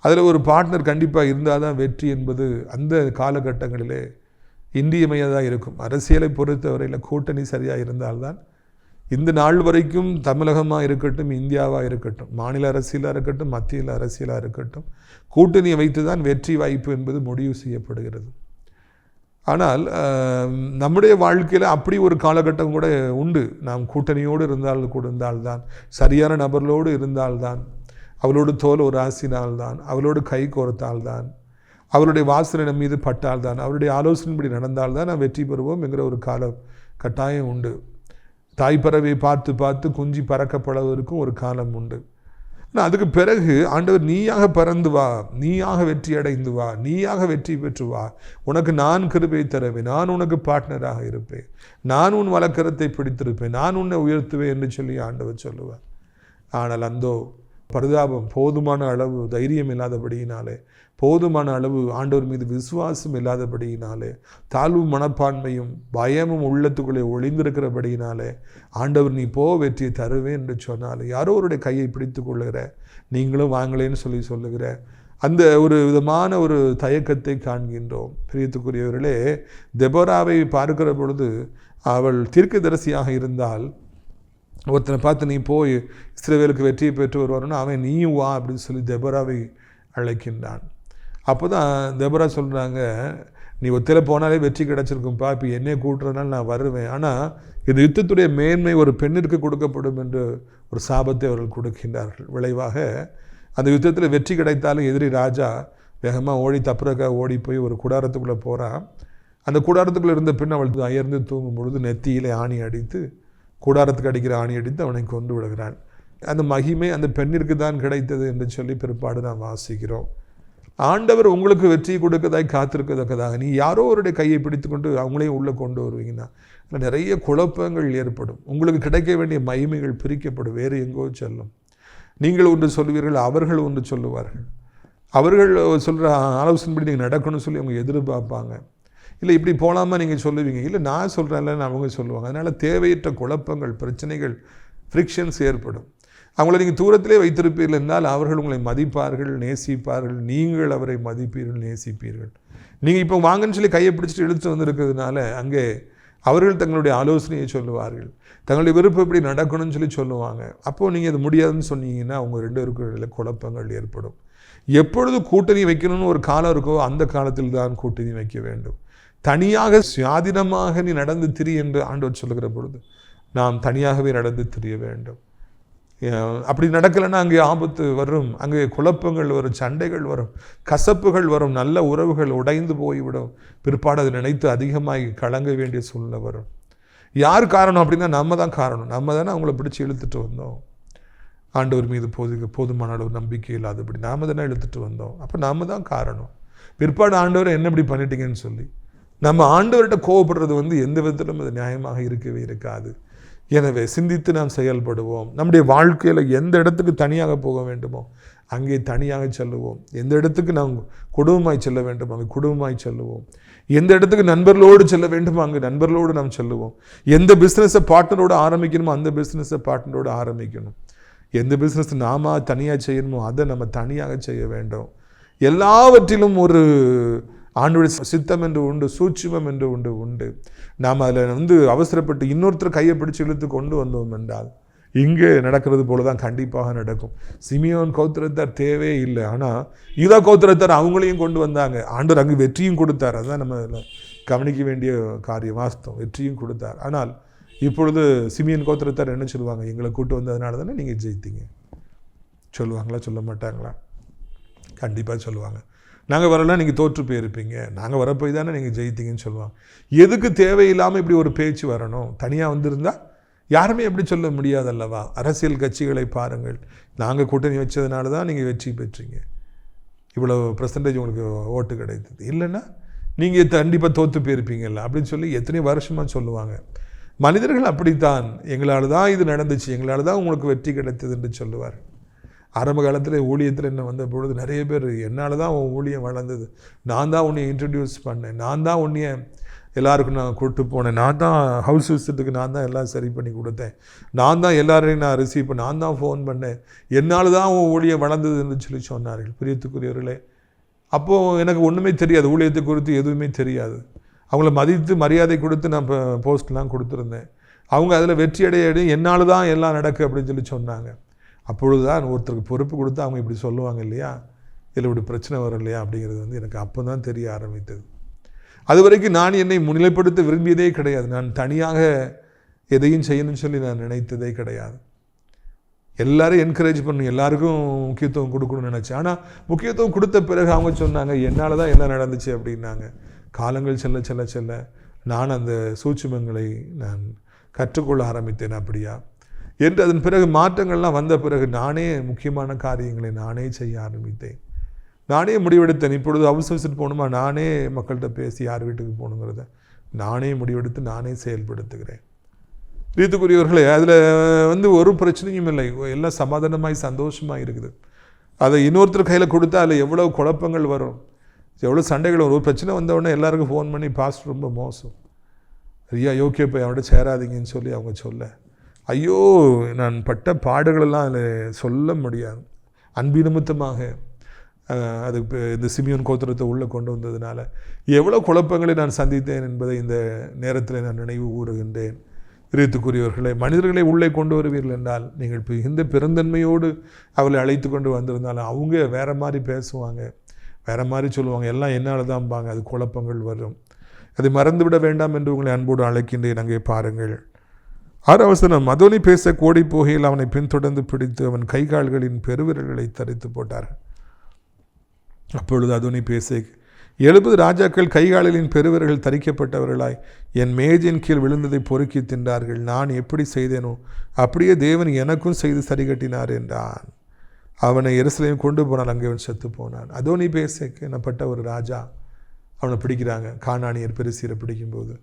B: அதில் ஒரு பார்ட்னர் கண்டிப்பாக இருந்தால் தான் வெற்றி என்பது அந்த காலகட்டங்களிலே இன்றியமையாதான் இருக்கும். அரசியலை பொறுத்தவரையில் கூட்டணி சரியாக இருந்தால்தான் இந்த நாள் வரைக்கும் தமிழகமாக இருக்கட்டும், இந்தியாவாக இருக்கட்டும், மாநில அரசியலாக இருக்கட்டும், மத்தியில் அரசியலாக இருக்கட்டும், கூட்டணியை வைத்து தான் வெற்றி வாய்ப்பு என்பது முடிவு செய்யப்படுகிறது. ஆனால் நம்முடைய வாழ்க்கையில் அப்படி ஒரு காலகட்டம் கூட உண்டு. நாம் கூட்டணியோடு இருந்தால்தான், சரியான நபர்களோடு இருந்தால்தான், அவளோடு தோல் ஒரு ஆசினால்தான், அவளோடு கை கோர்த்தால்தான், அவருடைய வாசனை நம் மீது பட்டால்தான், அவருடைய ஆலோசனைப்படி நடந்தால்தான் நாம் வெற்றி பெறுவோம் என்கிற ஒரு கால கட்டாயம் உண்டு. தாய்ப்பறவை பார்த்து பார்த்து குஞ்சு பறக்கப்படவதற்கும் ஒரு காலம் உண்டு. ஆனால் அதுக்கு பிறகு ஆண்டவர் நீயாக பறந்து வா, நீயாக வெற்றி அடைந்து வா, நீயாக வெற்றி பெற்று வா, உனக்கு நான் கிருபை தருவேன், நான் உனக்கு பார்ட்னராக இருப்பேன், நான் உன் வழக்கரத்தை பிடித்திருப்பேன், நான் உன்னை உயர்த்துவேன் என்று சொல்லி ஆண்டவர் சொல்லுவார். ஆனால் அந்தோ பரிதாபம், போதுமான அளவு தைரியம் இல்லாதபடியினாலே, போதுமான அளவு ஆண்டவர் மீது விசுவாசம் இல்லாதபடியினாலே, தாழ்வு மனப்பான்மையும் பயமும் உள்ளத்துக்குள்ளே ஒளிந்திருக்கிறபடியினாலே ஆண்டவர் நீ போ வெற்றியை தருவேன் என்று சொன்னாலே யாரோ அவருடைய கையை பிடித்து கொள்ளுகிற, நீங்களும் வாங்களேன்னு சொல்லுகிற அந்த ஒரு விதமான ஒரு தயக்கத்தை காண்கின்றோம். பிரியத்துக்குரியவர்களே, தெபோராவை பார்க்கிற பொழுது அவள் தீர்க்கதரிசியாக இருந்தால், ஒருத்தனை பார்த்து நீ போய் இஸ்ரவேலுக்கு வெற்றியை பெற்று வருவாருன்னா அவன் நீயும் வா அப்படின்னு சொல்லி தெபோராவை அழைக்கின்றான். அப்போ தான் தெபோரா சொல்கிறாங்க, நீ ஒத்தையில் போனாலே வெற்றி கிடச்சிருக்கும்ப்பா, இப்போ என்னையை கூட்டுறதுனால நான் வருவேன், ஆனால் இது யுத்தத்துடைய மேன்மை ஒரு பெண்ணிற்கு கொடுக்கப்படும் என்று ஒரு சாபத்தை அவர்கள் கொடுக்கின்றார்கள். விளைவாக அந்த யுத்தத்தில் வெற்றி கிடைத்தாலும் எதிரி ராஜா வேகமாக ஓடி தப்புறக்காக ஓடி போய் ஒரு கூடாரத்துக்குள்ளே போகிறான். அந்த கூடாரத்துக்குள்ளே இருந்த பெண் அவள் அயர்ந்து தூங்கும் பொழுது நெத்தியிலே ஆணி அடித்து, கூடாரத்துக்கு அடிக்கிற ஆணி அடித்து அவனை கொண்டு விடுகிறான். அந்த மகிமை அந்த பெண்ணிற்கு தான் கிடைத்தது என்று சொல்லி பிற்பாடு நாம் வாசிக்கிறோம். ஆண்டவர் உங்களுக்கு வெற்றி கொடுக்கதாய் காத்திருக்கத்தக்கதாக நீ யாரோ அவருடைய கையை பிடித்து கொண்டு அவங்களையும் உள்ளே கொண்டு வருவீங்கன்னா நிறைய குழப்பங்கள் ஏற்படும். உங்களுக்கு கிடைக்க வேண்டிய மகிமைகள் பிரிக்கப்படும், வேறு எங்கோ செல்லும். நீங்கள் ஒன்று சொல்லுவீர்கள், அவர்கள் ஒன்று சொல்லுவார்கள். அவர்கள் சொல்கிற ஆலோசனைப்படி நீங்கள் நடக்கணும்னு சொல்லி அவங்க எதிர்பார்ப்பாங்க. இல்லை இப்படி போகலாமா நீங்கள் சொல்லுவீங்க, இல்லை நான் சொல்கிறேன்லன்னு அவங்க சொல்லுவாங்க. அதனால் தேவையற்ற குழப்பங்கள், பிரச்சனைகள், ஃப்ரிக்ஷன்ஸ் ஏற்படும். அவங்கள நீங்கள் தூரத்திலே வைத்திருப்பீர்கள் என்றால் அவர்கள் உங்களை மதிப்பார்கள், நேசிப்பார்கள். நீங்கள் அவரை மதிப்பீர்கள், நேசிப்பீர்கள். நீங்கள் இப்போ வாங்கன்னு சொல்லி கையை பிடிச்சிட்டு இழுத்து வந்திருக்கிறதுனால அங்கே அவர்கள் தங்களுடைய ஆலோசனையை சொல்லுவார்கள், தங்களுடைய விருப்பம் எப்படி நடக்கணும்னு சொல்லி சொல்லுவாங்க. அப்போது நீங்கள் அது முடியாதுன்னு சொன்னீங்கன்னா அவங்க 2 பேருக்கும் குழப்பங்கள் ஏற்படும். எப்பொழுது கூட்டணி வைக்கணும்னு ஒரு காலம் இருக்கோ அந்த காலத்தில் தான் கூட்டணி வைக்க வேண்டும். தனியாக சுயாதீனமாக நீ நடந்து திரி என்று ஆண்டவர் சொல்லுகிற பொழுது நாம் தனியாகவே நடந்து திரிய வேண்டும். அப்படி நடக்கலைன்னா அங்கே ஆபத்து வரும், அங்கே குழப்பங்கள் வரும், சண்டைகள் வரும், கசப்புகள் வரும், நல்ல உறவுகள் உடைந்து போய்விடும். பிற்பாடு அதை நினைத்து அதிகமாக கலங்க வேண்டிய சூழ்நிலை வரும். யார் காரணம் அப்படின்னா நம்ம தான் காரணம். நம்ம தானே அவங்கள பிடிச்சி இழுத்துட்டு வந்தோம். ஆண்டவர் மீது போதுமான அளவு நம்பிக்கை இல்லாதபடி நாம் தானே இழுத்துட்டு வந்தோம். அப்போ நாம் தான் காரணம். பிற்பாடு ஆண்டவரை என்ன இப்படி பண்ணிட்டீங்கன்னு சொல்லி நம்ம ஆண்டவர்கிட்ட கோவப்படுறது எந்த விதத்திலும் அது நியாயமாக இருக்கவே இருக்காது. எனவே சிந்தித்து நாம் செயல்படுவோம். நம்முடைய வாழ்க்கையில் எந்த இடத்துக்கு தனியாக போக வேண்டுமோ அங்கே தனியாக செல்லுவோம். எந்த இடத்துக்கு நாம் குடும்பமாய் செல்ல வேண்டுமோ அங்கே குடும்பமாய் செல்லுவோம். எந்த இடத்துக்கு நண்பர்களோடு செல்ல வேண்டுமோ அங்கே நண்பர்களோடு நாம் செல்லுவோம். எந்த பிஸ்னஸை பார்ட்னரோடு ஆரம்பிக்கணுமோ அந்த பிஸ்னஸை பார்ட்னரோடு ஆரம்பிக்கணும். எந்த பிஸ்னஸ் நாம தனியாக செய்யணுமோ அதை நம்ம தனியாக செய்ய வேண்டும். எல்லாவற்றிலும் ஒரு ஆண்டவருடைய சித்தம் என்று உண்டு, சூட்சுமம் என்று உண்டு. நாம் அதில் அவசரப்பட்டு இன்னொருத்தர் கையை பிடிச்சு இழுத்து கொண்டு வந்தோம் என்றால் இங்கே நடக்கிறது போல தான் கண்டிப்பாக நடக்கும். சிமியோன் கோத்திரத்தார் தேவையே இல்லை, ஆனால் யூதா கோத்திரத்தார் அவங்களையும் கொண்டு வந்தாங்க. ஆண்டவர் அங்கு வெற்றியும் கொடுத்தார். அதுதான் நம்ம கவனிக்க வேண்டிய காரியம், வாஸ்தவம். வெற்றியும் கொடுத்தார். ஆனால் இப்பொழுது சிமியோன் கோத்திரத்தார் என்ன சொல்லுவாங்க, எங்களை கூட்டு வந்ததுனால தானே நீங்கள் ஜெயித்தீங்க சொல்லுவாங்களா, சொல்ல மாட்டாங்களா? கண்டிப்பாக சொல்லுவாங்க. நாங்கள் வரலாம் நீங்கள் தோற்று போயிருப்பீங்க, நாங்கள் வரப்போய் தானே நீங்கள் ஜெயித்தீங்கன்னு சொல்லுவாங்க. எதுக்கு தேவையில்லாமல் இப்படி ஒரு பேச்சு வரணும்? தனியாக வந்திருந்தால் யாருமே எப்படி சொல்ல முடியாது அல்லவா? அரசியல் கட்சிகளை பாருங்கள், நாங்கள் கூட்டணி வச்சதுனால தான் நீங்கள் வெற்றி பெற்றீங்க, இவ்வளோ % உங்களுக்கு ஓட்டு கிடைத்தது. இல்லைன்னா நீங்கள் கண்டிப்பாக தோற்று போயிருப்பீங்கல்ல அப்படின்னு சொல்லி எத்தனை வருஷமாக சொல்லுவாங்க. மனிதர்கள் அப்படித்தான், எங்களால் தான் இது நடந்துச்சு, எங்களால் தான் உங்களுக்கு வெற்றி கிடைத்தது என்று சொல்லுவார். ஆரம்ப காலத்தில் ஊழியத்தில் என்ன வந்த பொழுது நிறைய பேர் என்னால் தான் உன் ஊழியம் வளர்ந்தது, நான் தான் உன்னை இன்ட்ரடியூஸ் பண்ணேன், நான் தான் உன்னைய எல்லாருக்கும் நான் கூப்பிட்டு போனேன், நான் தான் ஹவுஸ் விசிட்டுக்கு நான் தான் எல்லாம் சரி பண்ணி கொடுத்தேன், நான் தான் எல்லாரையும் நான் ரிசீவ் பண்ணேன், நான் தான் ஃபோன் பண்ணேன், என்னால் தான் உன் ஊழியம் வளர்ந்ததுன்னு சொல்லி சொன்னார்கள். பிரியத்துக்குரியவர்களே, அப்போது எனக்கு ஒன்றுமே தெரியாது, ஊழியத்தை குறித்து எதுவுமே தெரியாது. அவங்கள மதித்து மரியாதை கொடுத்து நான் இப்போ போஸ்ட்லாம் கொடுத்துருந்தேன். அவங்க அதில் வெற்றி அடைய என்னால் தான் எல்லாம் நடக்கு அப்படின்னு சொல்லி சொன்னாங்க. அப்பொழுது தான் ஒருத்தருக்கு பொறுப்பு கொடுத்து அவங்க இப்படி சொல்லுவாங்க இல்லையா, இதில் இப்படி பிரச்சனை வரும் இல்லையா அப்படிங்கிறது எனக்கு அப்போ தான் தெரிய ஆரம்பித்தது. அது வரைக்கும் நான் என்னை முன்னிலைப்படுத்த விரும்பியதே கிடையாது. நான் தனியாக எதையும் செய்யணும்னு சொல்லி நான் நினைத்ததே கிடையாது. எல்லாரும் என்கரேஜ் பண்ணணும், எல்லாருக்கும் முக்கியத்துவம் கொடுக்கணும்னு நினச்சேன். ஆனால் முக்கியத்துவம் கொடுத்த பிறகு அவங்க சொன்னாங்க என்னால் தான் என்ன நடந்துச்சு அப்படின்னாங்க. காலங்கள் செல்ல செல்ல செல்ல நான் அந்த சூட்சுமங்களை நான் கற்றுக்கொள்ள ஆரம்பித்தேன். அப்படியா என்று அதன் பிறகு மாற்றங்கள்லாம் வந்த பிறகு நானே முக்கியமான காரியங்களை நானே செய்ய ஆரம்பித்தேன். நானே முடிவெடுத்தேன். இப்பொழுது அவசரம் போகணுமா, நானே மக்கள்கிட்ட பேசி யார் வீட்டுக்கு போகணுங்கிறத நானே முடிவெடுத்து நானே செயல்படுத்துகிறேன். ரீத்துக்குரியவர்களே, அதில் ஒரு பிரச்சனையும் இல்லை, எல்லாம் சமாதானமாய் சந்தோஷமாக இருக்குது. அதை இன்னொருத்தர் கையில் கொடுத்தா அதில் எவ்வளோ குழப்பங்கள் வரும், எவ்வளோ சண்டைகள் வரும். ஒரு பிரச்சனை வந்தவுடனே எல்லாருக்கும் ஃபோன் பண்ணி பாஸ்டர் ரொம்ப மோசம், ஐயா யோக்கிய போய் அவன்கிட்ட சேராதீங்கன்னு சொல்லி அவங்க சொல்ல, ஐயோ நான் பட்ட பாடுகளெல்லாம் அதில் சொல்ல முடியாது. அன்பு நிமித்தமாக அதுக்கு இந்த சிமியோன் கோத்திரத்தை உள்ளே கொண்டு வந்ததுனால எவ்வளோ குழப்பங்களை நான் சந்தித்தேன் என்பதை இந்த நேரத்தில் நான் நினைவு கூறுகின்றேன். பிரியத்துக்குரியவர்களை, மனிதர்களை உள்ளே கொண்டு வருவீர்கள் என்றால் நீங்கள் இப்போ இந்த பெருந்தன்மையோடு அவளை அழைத்து கொண்டு வந்திருந்தாலும் அவங்க வேறு மாதிரி பேசுவாங்க, வேறு மாதிரி சொல்லுவாங்க, எல்லாம் என்னால் தான்பாங்க. அது குழப்பங்கள் வரும். அதை மறந்துவிட வேண்டாம் என்று உங்களை அன்போடு அழைக்கின்றேன். அங்கே பாருங்கள் 6 வசனம். அதோனி பேச கோடி போகையில் அவனை பின்தொடர்ந்து பிடித்து அவன் கை கால்களின் பெருவிரல்களை தரித்து போட்டார்கள். அப்பொழுது அதோனி பேச 70 ராஜாக்கள் கைகாலின் பெருவிரல்கள் தரிக்கப்பட்டவர்களாய் என் மேஜின் கீழ் விழுந்ததை பொறுக்கி தின்றார்கள். நான் எப்படி செய்தேனோ அப்படியே தேவன் எனக்கும் செய்து சரிகட்டினார் என்றான். அவனை எருசலேம் கொண்டு போனால் அங்கே அவன் செத்து போனான். அதோனி பேசேக்கு என்னப்பட்ட ஒரு ராஜா அவனை பிடிக்கிறாங்க. கானானியர் பெருசீரை பிடிக்கும்போது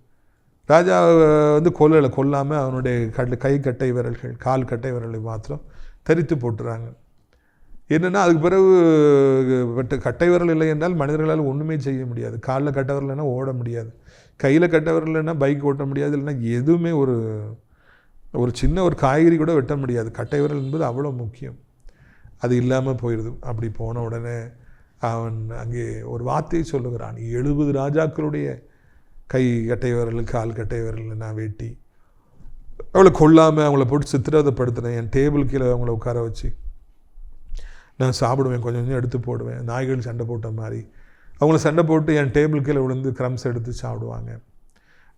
B: ராஜா கொல்லாமல் அவனுடைய கை கட்டை விரல்கள் கால் கட்டை விரல்களை மாத்திரம் தரித்து போட்டுறாங்க. என்னென்னா அதுக்கு பிறகு கட்டை விரல் இல்லை என்றால் மனிதர்களால் ஒன்றுமே செய்ய முடியாது. காலில் கட்டை விரல்னா ஓட முடியாது, கையில் கட்டை விரல்னா பைக் ஓட்ட முடியாது, இல்லைன்னா எதுவுமே ஒரு சின்ன ஒரு காய்கறி கூட வெட்ட முடியாது. கட்டை விரல் என்பது அவ்வளோ முக்கியம். அது இல்லாமல் போயிடுது. அப்படி போன உடனே அவன் அங்கே ஒரு வார்த்தையை சொல்லுகிறான், 70 ராஜாக்களுடைய கை கட்டை விரல் கால் கட்டை விரல் நான் வெட்டி அவளை கொல்லாமல் அவங்கள போட்டு சித்திரவதைப்படுத்தினேன். என் டேபிள் கீழே அவங்கள உட்கார வச்சு நான் சாப்பிடுவேன், கொஞ்சம் கொஞ்சம் எடுத்து போடுவேன். நாய்கள் சண்டை போட்ட மாதிரி அவங்கள சண்டை போட்டு என் டேபிள் கீழே விழுந்து க்ரம்ஸ் எடுத்து சாப்பிடுவாங்க.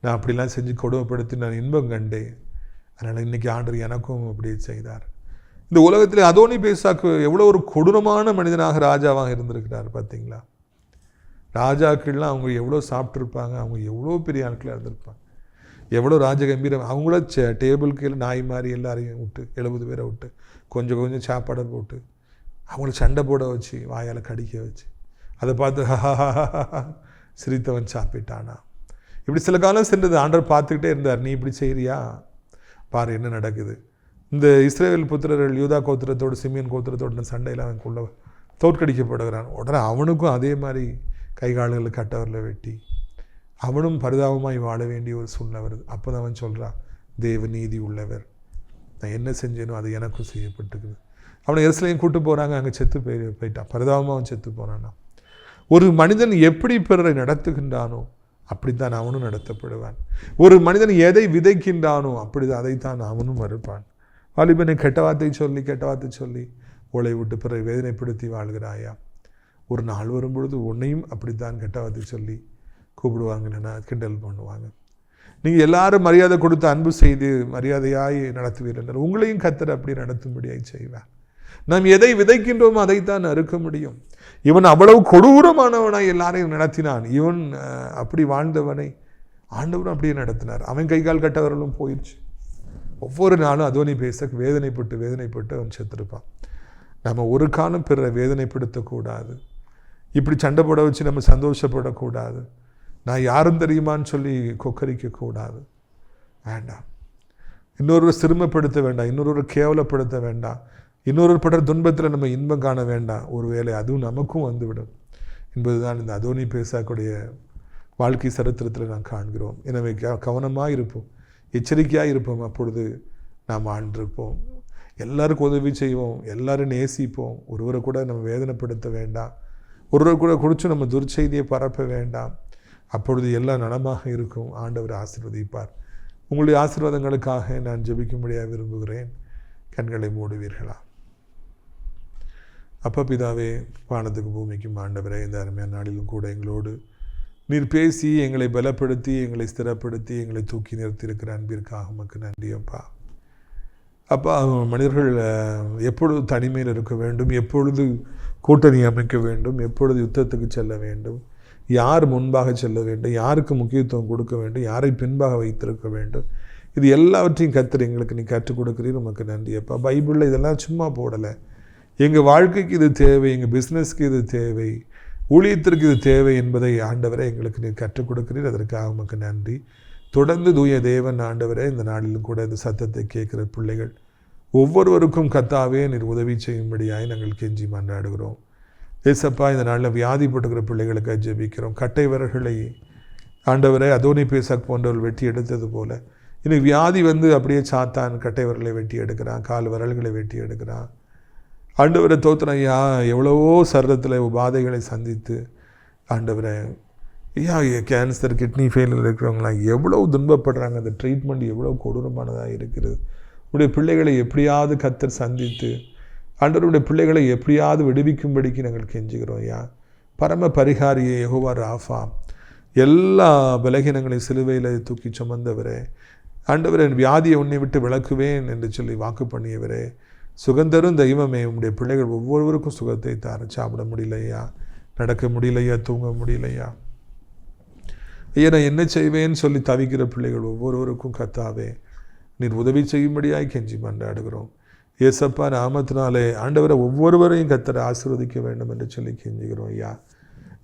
B: நான் அப்படிலாம் செஞ்சு கொடுமைப்படுத்தி நான் இன்பம் கண்டேன். அதனால் இன்றைக்கி ஆண்டவர் எனக்கும் அப்படியே செய்தார். இந்த உலகத்தில் அதோனி பேசாக்கு எவ்வளோ ஒரு கொடூரமான மனிதனாக ராஜாவாக இருந்திருக்கிறார் பார்த்தீங்களா. ராஜாக்கள்லாம் அவங்க எவ்வளோ சாப்பிட்ருப்பாங்க, அவங்க எவ்வளோ பெரிய ஆட்களாக இருந்திருப்பாங்க, எவ்வளோ ராஜகம்பீரம். அவங்கள டேபிள் கீழே நாய் மாதிரி எல்லாரையும் விட்டு 70 பேரை விட்டு கொஞ்சம் கொஞ்சம் சாப்பாடை போட்டு அவங்கள சண்டை போட வச்சு வாயால் கடிக்க வச்சு அதை பார்த்து சிரித்தவன் சாப்பிட்டானா. இப்படி சில காலம் சென்றது. ஆண்டவர் பார்த்துக்கிட்டே இருந்தார். நீ இப்படி செய்கிறியா, பாரு என்ன நடக்குது. இந்த இஸ்ரவேல் புத்திரர்கள் யூதா கோத்திரத்தோடு சிமியன் கோத்திரத்தோடு சண்டையில் அவனுக்குள்ள தோற்கடிக்கப்படுகிறான். உடனே அவனுக்கும் அதே மாதிரி கைகால்களில் கட்டவரில் வெட்டி அவனும் பரிதாபமாய் வாழ வேண்டிய ஒரு சூழ்நிலை வருது. அப்போ தான் அவன் சொல்கிறான், தேவ நீதி உள்ளவர், நான் என்ன செஞ்சேனோ அது எனக்கும் செய்யப்பட்டுக்குது. அவனை எருசலேம் கூட்டு போகிறாங்க, அங்கே செத்து போயிட்டான். பரிதாபமாக அவன் செத்து போனான்னா. ஒரு மனிதன் எப்படி பிறரை நடத்துகின்றானோ அப்படித்தான் அவனும் நடத்தப்படுவான். ஒரு மனிதன் எதை விதைக்கின்றானோ அப்படிதான் அதைத்தான் அவனும் மறுப்பான். வாலிபனை கெட்ட வார்த்தை சொல்லி ஓலை விட்டு பிறரை வேதனைப்படுத்தி வாழ்கிறாயா, ஒரு நாள் வரும்பொழுது உன்னையும் அப்படித்தான் கெட்ட வார்த்தை சொல்லி கூப்பிடுவாங்க, இல்லைன்னா கிண்டல் பண்ணுவாங்க. நீங்கள் எல்லாரும் மரியாதை கொடுத்து அன்பு செய்து மரியாதையாய் நடத்துவீர்கள், உங்களையும் கர்த்தர் அப்படி நடத்தும்படியாய் செய்வார். நாம் எதை விதைக்கின்றோமோ அதைத்தான் அறுக்க முடியும். இவன் அவ்வளவு கொடூரமானவனாய் எல்லாரையும் நடத்தினான். இவன் அப்படி வாழ்ந்தவனை ஆண்டவரும் அப்படியே நடத்தினார். அவன் கை கால் கட்டவர்களும் போயிடுச்சு. ஒவ்வொரு நாளும் அதோனி பேசக்கு வேதனைப்பட்டு அவன் செத்துருப்பான். நம்ம ஒரு காலம் பிறரை வேதனைப்படுத்தக்கூடாது. இப்படி சண்டை போட வச்சு நம்ம சந்தோஷப்படக்கூடாது. நான் யாரும் தெரியுமான்னு சொல்லி கொக்கரிக்கக்கூடாது. வேண்டாம். இன்னொருவரை சிறுமைப்படுத்த வேண்டாம், இன்னொருவரை கேவலப்படுத்த வேண்டாம், இன்னொரு படுற துன்பத்தில் நம்ம இன்பம் காண வேண்டாம். ஒருவேளை அதுவும் நமக்கும் வந்துவிடும் என்பதுதான் இந்த அதோனி பேசாக்கூடிய வாழ்க்கை சரித்திரத்தில் நாம் காண்கிறோம். எனவே கவனமாக இருப்போம், எச்சரிக்கையாக இருப்போம். அப்பொழுது நாம் ஆண்டிருப்போம். எல்லாருக்கும் உதவி செய்வோம், எல்லாரும் நேசிப்போம். ஒருவரை கூட நம்ம வேதனைப்படுத்த வேண்டாம், ஒருவரை கூட குடிச்சு நம்ம துர்ச்செய்தியை பரப்ப வேண்டாம். அப்பொழுது எல்லாம் நலமாக இருக்கும். ஆண்டவர் ஆசீர்வதிப்பார். உங்களுடைய ஆசீர்வாதங்களுக்காக நான் ஜெபிக்கும்படியாக விரும்புகிறேன். கண்களை மூடுவீர்களா? அப்பா பிதாவே, வானத்துக்கு பூமிக்கும் ஆண்டவரே, இந்த அருமையான நாளிலும் கூட எங்களோடு நீர் பேசி எங்களை பலப்படுத்தி எங்களை ஸ்திரப்படுத்தி எங்களை தூக்கி நிறுத்தியிருக்கிற அன்பிற்காக உமக்கு நன்றி அப்பா. அப்பா, மனிதர்கள் எப்பொழுது தனிமையில் இருக்க வேண்டும், எப்பொழுது கூட்டணி அமைக்க வேண்டும், எப்பொழுது யுத்தத்துக்கு செல்ல வேண்டும், யார் முன்பாக செல்ல வேண்டும், யாருக்கு முக்கியத்துவம் கொடுக்க வேண்டும், யாரை பின்பாக வைத்திருக்க வேண்டும், இது எல்லாவற்றையும் கர்த்தர் எங்களுக்கு நீ கற்றுக் கொடுக்குறீர். உமக்கு நன்றி அப்பா. பைபிளில் இதெல்லாம் சும்மா போடலை. எங்கள் வாழ்க்கைக்கு இது தேவை, எங்கள் பிஸ்னஸ்க்கு இது தேவை, ஊழியத்திற்கு இது தேவை என்பதை ஆண்டவரை எங்களுக்கு நீர் கற்றுக் கொடுக்கிறீர். அதற்காக உமக்கு நன்றி. தொடர்ந்து தூய தேவன் ஆண்டவரே, இந்த நாளிலும் கூட இந்த சத்தத்தை கேட்குற பிள்ளைகள் ஒவ்வொருவருக்கும் கர்த்தாவே நீர் உதவி செய்யும்படியாய் நாங்கள் கெஞ்சி மன்றாடுகிறோம். ஏசப்பா, இந்த நாளில் வியாதிப்பட்டுக்கிற பிள்ளைகளுக்கு ஜெபிக்கிறோம். கட்டை விரல்களை ஆண்டவரை அதோனி பேசாக் போன்றவர்கள் வெட்டி எடுத்தது போல இன்னைக்கு வியாதி அப்படியே சாத்தான் கட்டை விரலை வெட்டி எடுக்கிறான், கால் விரல்களை வெட்டி எடுக்கிறான். ஆண்டவரை தோத்திரம் ஐயா, எவ்வளவோ சரீரத்தில் உபாதைகளை சந்தித்து ஆண்டவரை ஐயா, கேன்சர் கிட்னி ஃபெயிலியர் இருக்கிறவங்களாம் எவ்வளோ துன்பப்படுறாங்க. அந்த ட்ரீட்மெண்ட் எவ்வளோ கொடூரமானதாக இருக்கிறது. உடைய பிள்ளைகளை எப்படியாவது கர்த்தர் சந்தித்து ஆண்டவருடைய பிள்ளைகளை எப்படியாவது விடுவிக்கும்படிக்கு நாங்கள் கெஞ்சுகிறோம் ஐயா. பரம பரிகாரியை யெகோவா ராஃபா, எல்லா பலகீனங்களையும் சிலுவையில் தூக்கி சுமந்தவரே, ஆண்டவரே வியாதியை உன்னை விட்டு விளக்குவேன் என்று சொல்லி வாக்கு பண்ணியவரே, சுகந்தரும் தெய்வமே, உங்களுடைய பிள்ளைகள் ஒவ்வொருவருக்கும் சுகத்தை தார. சாப்பிட முடியலையா, நடக்க முடியலையா, தூங்க முடியலையா, ஐயா நான் என்ன செய்வேன்னு சொல்லி தவிக்கிற பிள்ளைகள் ஒவ்வொருவருக்கும் கர்த்தாவே நீர் உதவி செய்யும்படியாய் கெஞ்சி மன்றாடுகிறோம். ஏசப்பா நாமத்தினாலே ஆண்டவரை ஒவ்வொருவரையும் கர்த்தர் ஆசீர்வதிக்க வேண்டும் என்று சொல்லி கெஞ்சுகிறோம் ஐயா.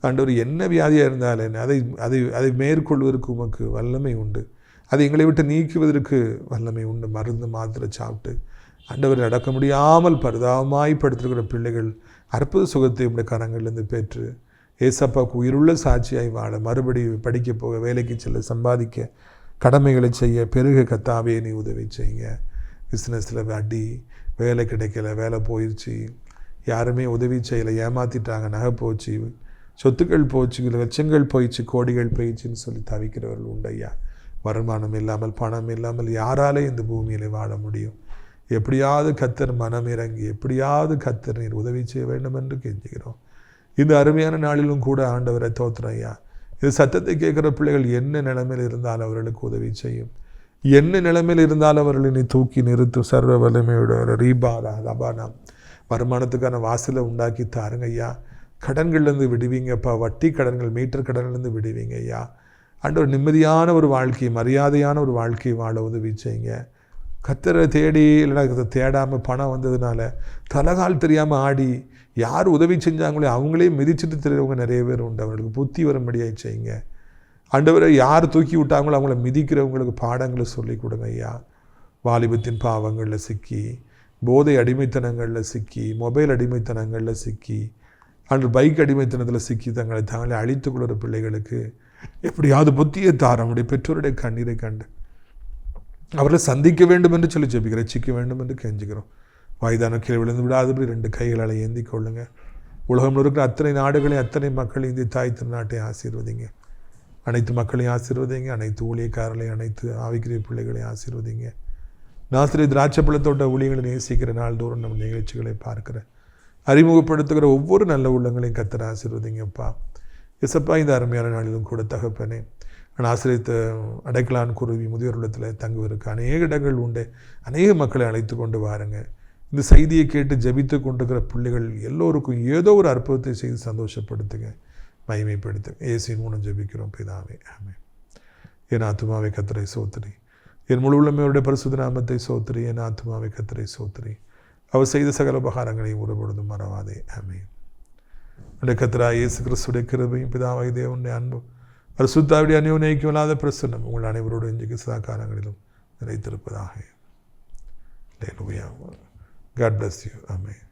B: ஆண்டவர் என்ன வியாதியாக இருந்தாலும் அதை அதை அதை மேற்கொள்வதற்கு உமக்கு வல்லமை உண்டு. அதை எங்களை விட்டு நீக்குவதற்கு வல்லமை உண்டு. மருந்து மாத்திரை சாப்பிட்டு ஆண்டவரை அடக்க முடியாமல் பரிதாபமாய் படுத்திருக்கிற பிள்ளைகள் அற்புத சுகத்தை உடைய கரங்களிலிருந்து பெற்று ஏசப்பாவுக்கு உயிருள்ள சாட்சியாய் வாழ, மறுபடி படிக்க போக, வேலைக்கு செல்ல, சம்பாதிக்க, கடமைகளை செய்ய பெருக கத்தாவே நீ உதவி செய்யுங்க. பிஸ்னஸில் அடி, வேலை கிடைக்கல, வேலை போயிடுச்சு, யாருமே உதவி செய்யலை, ஏமாற்றிட்டாங்க, நகை போச்சு, சொத்துக்கள் போச்சு, லட்சங்கள் போயிடுச்சு, கோடிகள் போயிடுச்சுன்னு சொல்லி தவிக்கிறவர்கள் உண்டையா. வருமானம் இல்லாமல், பணம் இல்லாமல் யாராலே இந்த பூமியில் வாழ முடியும்? எப்படியாவது கர்த்தர் மனம் இறங்கி, எப்படியாவது கர்த்தர் நீர் உதவி செய்ய வேண்டும் என்று கெஞ்சுகிறோம். இந்த அருமையான நாளிலும் கூட ஆண்டவரை தோத்திரம் ஐயா. இது சத்தத்தை கேட்குற பிள்ளைகள் என்ன நிலைமையில் இருந்தாலும் அவர்களுக்கு உதவி செய்யும். என்ன நிலைமையில் இருந்தாலும் அவர்களை நீ தூக்கி நிறுத்தும். சர்வ வலிமையோட ரீபாரா ரபானா வருமானத்துக்கான வாசலை உண்டாக்கி தாருங்க ஐயா. கடன்கள்லேருந்து விடுவீங்கப்பா. வட்டி கடன்கள், மீட்டர் கடன்லேருந்து விடுவீங்க ஐயா. ஆண்டவர் நிம்மதியான ஒரு வாழ்க்கை, மரியாதையான ஒரு வாழ்க்கை வாழ உதவி செய்யுங்க. கர்த்தரை தேடி இல்லைனா தேடாமல் பணம் வந்ததுனால தலகால் தெரியாமல் ஆடி யார் உதவி செஞ்சாங்களோ அவங்களே மிதிச்சுட்டு தெரிஞ்சவங்க நிறைய பேர் உண்டு. அவங்களுக்கு புத்தி வரும்படியாக செய்யுங்க ஆண்டவரை. யார் தூக்கி விட்டாங்களோ அவங்கள மிதிக்கிறவங்களுக்கு பாடங்களை சொல்லி கொடுங்க ஐயா. வாலிபத்தின் பாவங்களில் சிக்கி, போதை அடிமைத்தனங்களில் சிக்கி, மொபைல் அடிமைத்தனங்களில் சிக்கி, அன்று பைக் அடிமைத்தனத்தில் சிக்கி தங்களை அழித்துக் கொள்கிற பிள்ளைகளுக்கு எப்படியாவது புத்தியை தார முடியும். பெற்றோருடைய கண்ணீரை கண்டு அவர்களை சந்திக்க வேண்டும் என்று சொல்லி ஜெபிக்கிறேன். ரட்சிக்க வேண்டும் என்று கெஞ்சுக்கிறோம். வயதான கீழே விழுந்து விடாதபடி 2 கைகளால் ஏந்தி கொள்ளுங்க. உலகம் இருக்கிற அத்தனை நாடுகளையும், அத்தனை மக்களையும், இந்திய தாய் திருநாட்டை ஆசீர்வதிங்க. அனைத்து மக்களையும் ஆசீர்வதிங்க. அனைத்து ஊழியக்காரர்களையும், அனைத்து ஆவிக்குரிய பிள்ளைகளையும் ஆசீர்வதிங்க. நாசிரிய திராட்சைப்பழத்தோட்ட ஊழியர்களை நேசிக்கிற நாள்தோறும் நம்ம நிகழ்ச்சிகளை பார்க்குறேன், அறிமுகப்படுத்துகிற ஒவ்வொரு நல்ல உள்ளங்களையும் கர்த்தர் ஆசீர்வதிங்கப்பா. இசப்பா இந்த அருமையான நாளிலும் கூட தகப்பனே, நான் ஆசிரியத்தை அடைக்கலான் குருவி முதியோர் இல்லத்தில் தங்குவதற்கு அநேக இடங்கள் உண்டு. அநேக மக்களை அழைத்து கொண்டு வாருங்க. இந்த செய்தியை கேட்டு ஜபித்து கொண்டிருக்கிற பிள்ளைகள் எல்லோருக்கும் ஏதோ ஒரு அற்புதத்தை செய்து சந்தோஷப்படுத்துங்க, மகிமைப்படுத்துங்க. இயேசுவின் மூலம் ஜபிக்கிறோம் பிதாவே, ஆமென். என் ஆத்துமாவை கர்த்தரை சோத்திரி, என் முழு உள்ளமையோருடைய பரிசுத்த நாமத்தை சோத்திரி. என் ஆத்துமாவை கர்த்தரை சோத்திரி, அவர் செய்த சகல உபகாரங்களையும் ஒருபொழுதும் மறவாதே, ஆமென். உடைய கர்த்தராகிய இயேசு கிறிஸ்துவின் கிருபையும் பிதாவாகிய தேவனுடைய அன்பும் பரிசுத்தாவிடைய அந்யோன்யம் இல்லாத பிரசன்னம் உங்கள் அனைவரோடு இன்றைக்கு சதா காலங்களிலும் நிறைத்திருப்பதாக. God bless you. Amen.